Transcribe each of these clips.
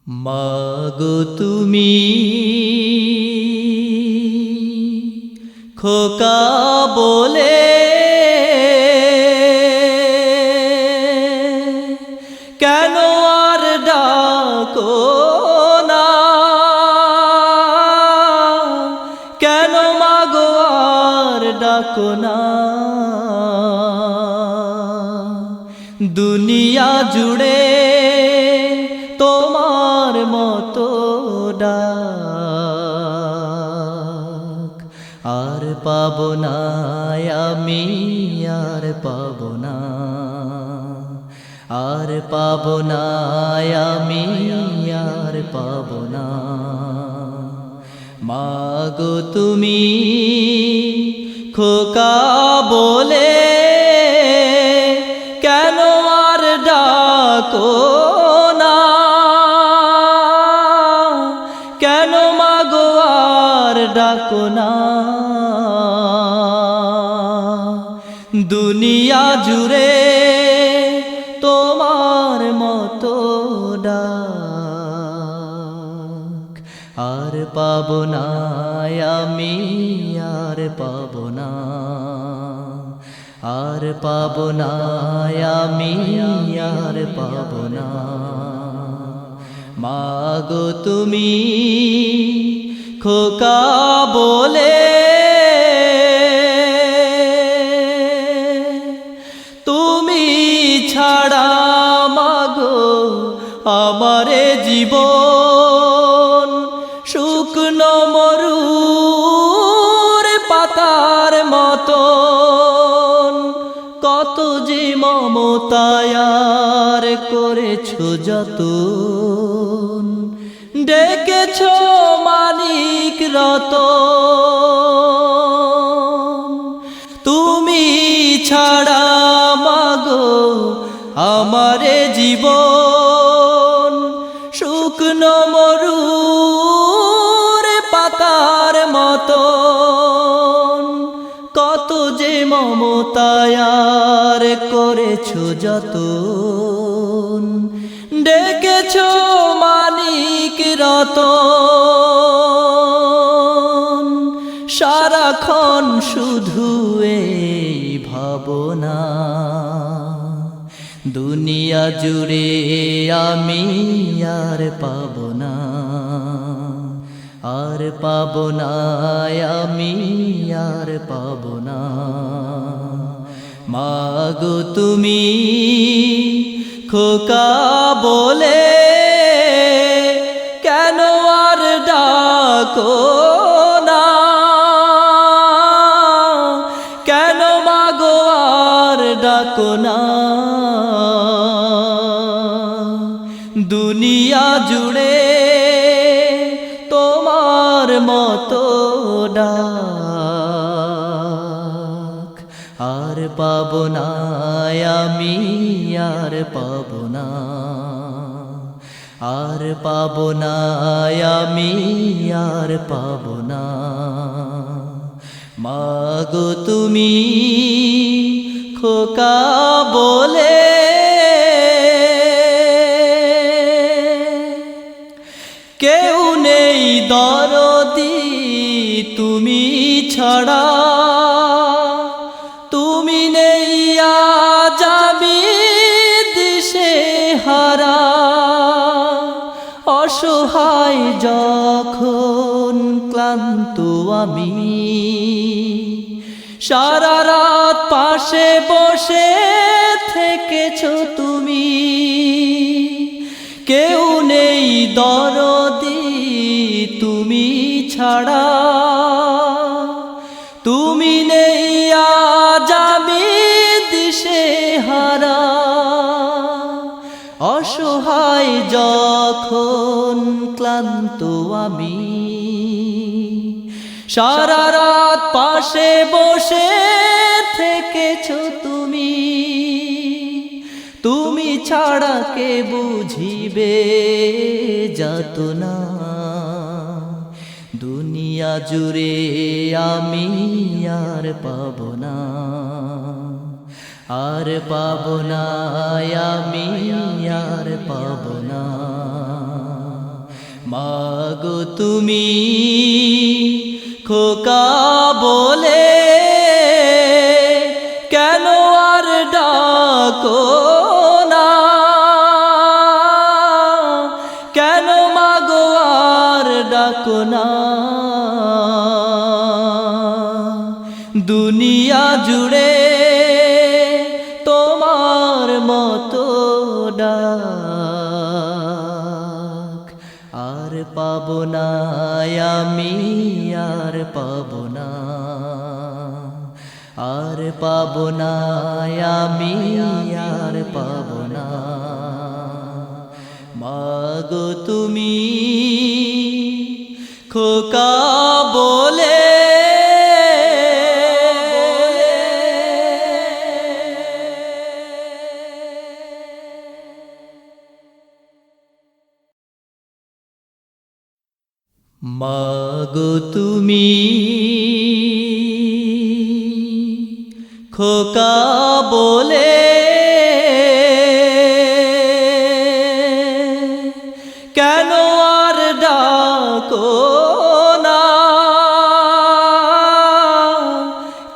মাগো তুমি খোকা বলে কেন আর ডাকো না, কেন মাগো আর ডাকো না। দুনিয়া জুড়ে তোমার মতো ডাক আর পাবো না আমি, আর পাবো না, আর পাবো না আমি, আর পাবো না। মাগো তুমি খোকা বলে কেন আর ডাকো না, কেন মাগো আর ডাকো না। দুনিয়া জুড়ে তোমার মতো ডাক আর পাবো না আমি, আর পাবো না, আর পাবো না আমি, আর পাবো না। মাগো তুমি খোকা বলে তুমি ছাড়া মাগো আমারে জীবন শুকনো মরুর পাতার মতন। কত যে মমতায়ার করেছো যতন, ডেকেছো মালিক রতন। তুমি ছাড়া মাগো আমারে জীবন শুকনো মরুর পাতার মতন। কত যে মমতায়ার করেছো যতন, ডেকেছো মালিক রতন। সারাক্ষণ শুধু এই ভাবনা, দুনিয়া জুড়ে আমি আর পাবো না, আর পাবো না আমি, আর পাবো না। মাগো তুমি খোকা বলে কেন আর ডাকো না, কেন মাগো আর ডাকো না। দুনিয়া জুড়ে তোমার মতো ডাক আর পাবো না আমি, আর পাবো না, আর পাবো না আমি, আর পাবো না। মাগো তুমি খোকা বলে কেউ নেই দরদি তুমি ছাড়া, তুমি নেই আজ আমি দিশে হারা। অসহায় যখন ক্লান্ত আমি, সারা রাত পাশে বসে থেকেছো তুমি। কেউ নেই দরদি তুমি ছাড়া, তুমি নেই আজ আমি দিশে হারা। অসহায় যখন ক্লান্ত আমি, সারা রাত পাশে বসে থেকেছো তুমি। তুমি ছাড়া কে বুঝিবে যাতনা, দুনিয়া জুড়ে আমি আর পাবো না, আর পাবো না আমি, আর পাবো না। মাগো তুমি খোকা বলে কেন আর ডাকো না, কেন মাগো আর ডাকো না। দুনিয়া জুড়ে তোমার মতো ডাক আর পাবো না আমি, আর পাবো না, আর পাবো না আমি, আর পাবো না। মাগো তুমি খোকা বলে মাগো তুমি খোকা বলে কেন আর ডাকো না,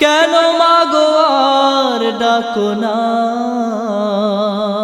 কেন মাগো আর ডাকো না।